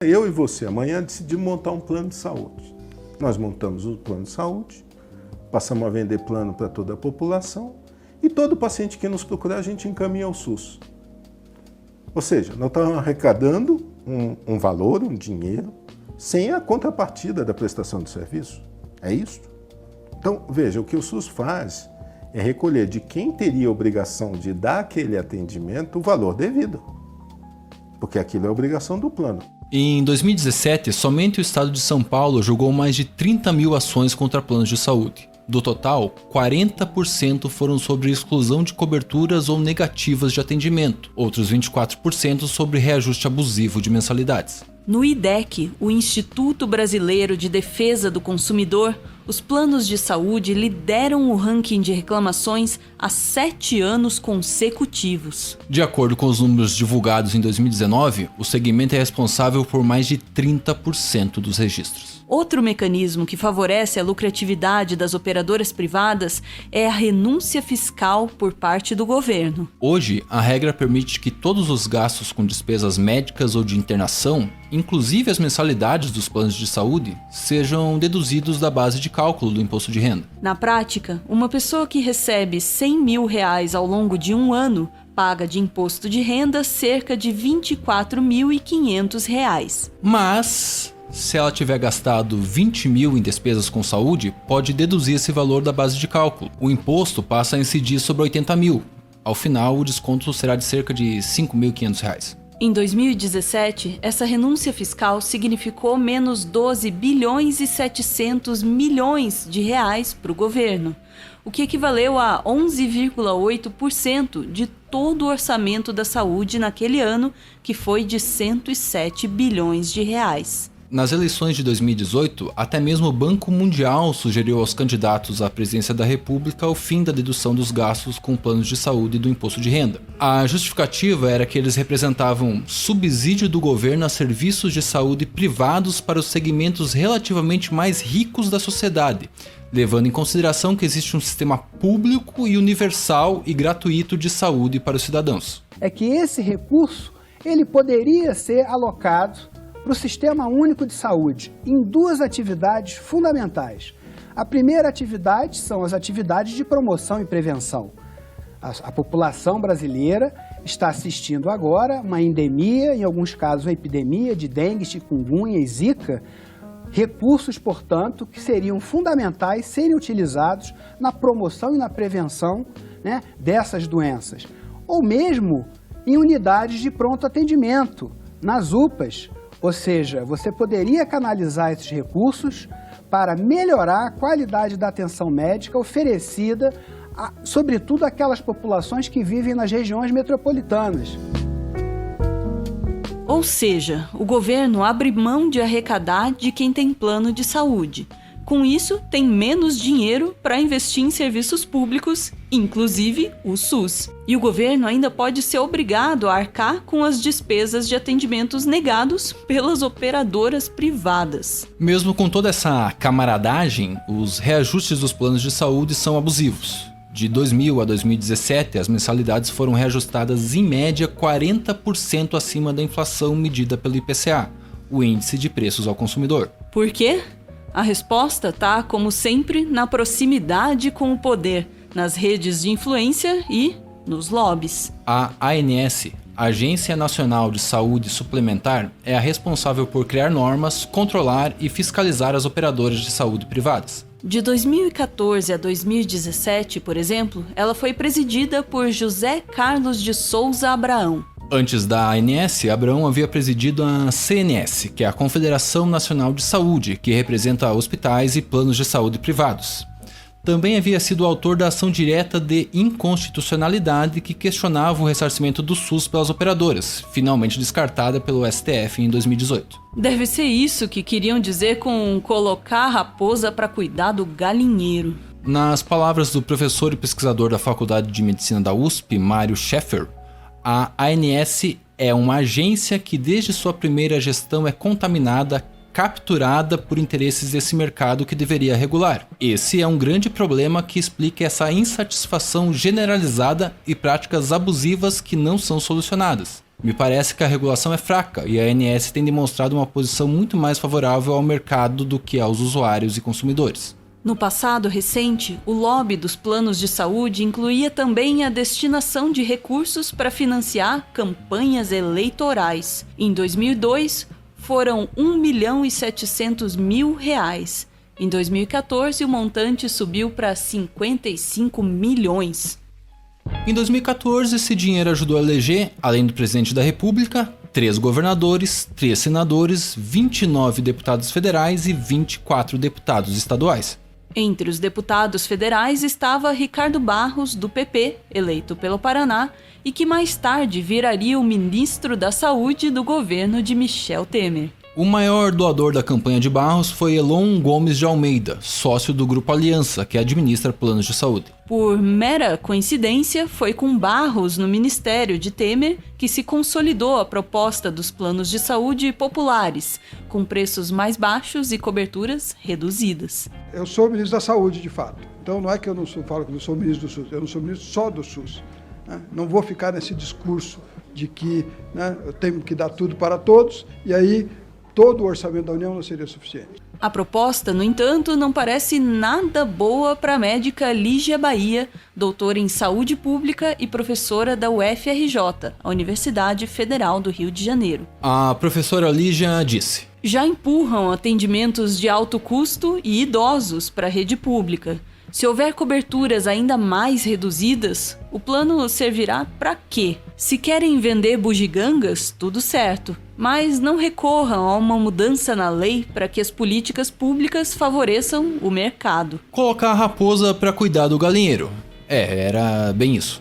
Eu e você, amanhã, decidimos montar um plano de saúde. Nós montamos o plano de saúde, passamos a vender plano para toda a população e todo paciente que nos procurar, a gente encaminha ao SUS. Ou seja, nós estamos arrecadando um valor, um dinheiro, sem a contrapartida da prestação de serviço. É isso? Então, veja, o que o SUS faz é recolher de quem teria a obrigação de dar aquele atendimento o valor devido. Porque aquilo é obrigação do plano. Em 2017, somente o estado de São Paulo julgou mais de 30 mil ações contra planos de saúde. Do total, 40% foram sobre exclusão de coberturas ou negativas de atendimento, outros 24% sobre reajuste abusivo de mensalidades. No IDEC, o Instituto Brasileiro de Defesa do Consumidor, os planos de saúde lideram o ranking de reclamações há 7 anos consecutivos. De acordo com os números divulgados em 2019, o segmento é responsável por mais de 30% dos registros. Outro mecanismo que favorece a lucratividade das operadoras privadas é a renúncia fiscal por parte do governo. Hoje, a regra permite que todos os gastos com despesas médicas ou de internação, inclusive as mensalidades dos planos de saúde, sejam deduzidos da base de cálculo do imposto de renda. Na prática, uma pessoa que recebe R$100 mil ao longo de um ano paga de imposto de renda cerca de R$24.500. Mas, se ela tiver gastado 20 mil em despesas com saúde, pode deduzir esse valor da base de cálculo. O imposto passa a incidir sobre 80 mil. Ao final, o desconto será de cerca de R$5.500. Em 2017, essa renúncia fiscal significou menos 12 bilhões e 700 milhões de reais para o governo, o que equivaleu a 11,8% de todo o orçamento da saúde naquele ano, que foi de 107 bilhões de reais. Nas eleições de 2018, até mesmo o Banco Mundial sugeriu aos candidatos à presidência da República o fim da dedução dos gastos com planos de saúde e do imposto de renda. A justificativa era que eles representavam subsídio do governo a serviços de saúde privados para os segmentos relativamente mais ricos da sociedade, levando em consideração que existe um sistema público e universal e gratuito de saúde para os cidadãos. É que esse recurso ele poderia ser alocado para o Sistema Único de Saúde, em 2 atividades fundamentais. A primeira atividade são as atividades de promoção e prevenção. A população brasileira está assistindo agora uma endemia, em alguns casos uma epidemia de dengue, chikungunya e zika, recursos, portanto, que seriam fundamentais serem utilizados na promoção e na prevenção, dessas doenças. Ou mesmo em unidades de pronto atendimento, nas UPAs. Ou seja, você poderia canalizar esses recursos para melhorar a qualidade da atenção médica oferecida, sobretudo àquelas populações que vivem nas regiões metropolitanas. Ou seja, o governo abre mão de arrecadar de quem tem plano de saúde. Com isso, tem menos dinheiro para investir em serviços públicos, inclusive o SUS. E o governo ainda pode ser obrigado a arcar com as despesas de atendimentos negados pelas operadoras privadas. Mesmo com toda essa camaradagem, os reajustes dos planos de saúde são abusivos. De 2000 a 2017, as mensalidades foram reajustadas em média 40% acima da inflação medida pelo IPCA, o Índice de Preços ao Consumidor. Por quê? A resposta está, como sempre, na proximidade com o poder, nas redes de influência e nos lobbies. A ANS, Agência Nacional de Saúde Suplementar, é a responsável por criar normas, controlar e fiscalizar as operadoras de saúde privadas. De 2014 a 2017, por exemplo, ela foi presidida por José Carlos de Souza Abraão. Antes da ANS, Abraão havia presidido a CNS, que é a Confederação Nacional de Saúde, que representa hospitais e planos de saúde privados. Também havia sido autor da ação direta de inconstitucionalidade que questionava o ressarcimento do SUS pelas operadoras, finalmente descartada pelo STF em 2018. Deve ser isso que queriam dizer com colocar a raposa para cuidar do galinheiro. Nas palavras do professor e pesquisador da Faculdade de Medicina da USP, Mário Schaeffer, a ANS é uma agência que desde sua primeira gestão é contaminada, capturada por interesses desse mercado que deveria regular. Esse é um grande problema que explica essa insatisfação generalizada e práticas abusivas que não são solucionadas. Me parece que a regulação é fraca e a ANS tem demonstrado uma posição muito mais favorável ao mercado do que aos usuários e consumidores. No passado recente, o lobby dos planos de saúde incluía também a destinação de recursos para financiar campanhas eleitorais. Em 2002, foram R$1.700.000. Em 2014, o montante subiu para 55 milhões. Em 2014, esse dinheiro ajudou a eleger, além do presidente da República, 3 governadores, 3 senadores, 29 deputados federais e 24 deputados estaduais. Entre os deputados federais estava Ricardo Barros, do PP, eleito pelo Paraná, e que mais tarde viraria o ministro da Saúde do governo de Michel Temer. O maior doador da campanha de Barros foi Elon Gomes de Almeida, sócio do Grupo Aliança, que administra planos de saúde. Por mera coincidência, foi com Barros no ministério de Temer que se consolidou a proposta dos planos de saúde populares, com preços mais baixos e coberturas reduzidas. Eu sou ministro da Saúde, de fato. Então não é que eu não falo que eu sou ministro do SUS, eu não sou ministro só do SUS. Né? Não vou ficar nesse discurso de que, né, eu tenho que dar tudo para todos e aí todo o orçamento da União não seria suficiente. A proposta, no entanto, não parece nada boa para a médica Lígia Bahia, doutora em saúde pública e professora da UFRJ, a Universidade Federal do Rio de Janeiro. A professora Lígia disse: já empurram atendimentos de alto custo e idosos para a rede pública. Se houver coberturas ainda mais reduzidas, o plano servirá para quê? Se querem vender bugigangas, tudo certo, mas não recorram a uma mudança na lei para que as políticas públicas favoreçam o mercado. Colocar a raposa para cuidar do galinheiro. Era bem isso.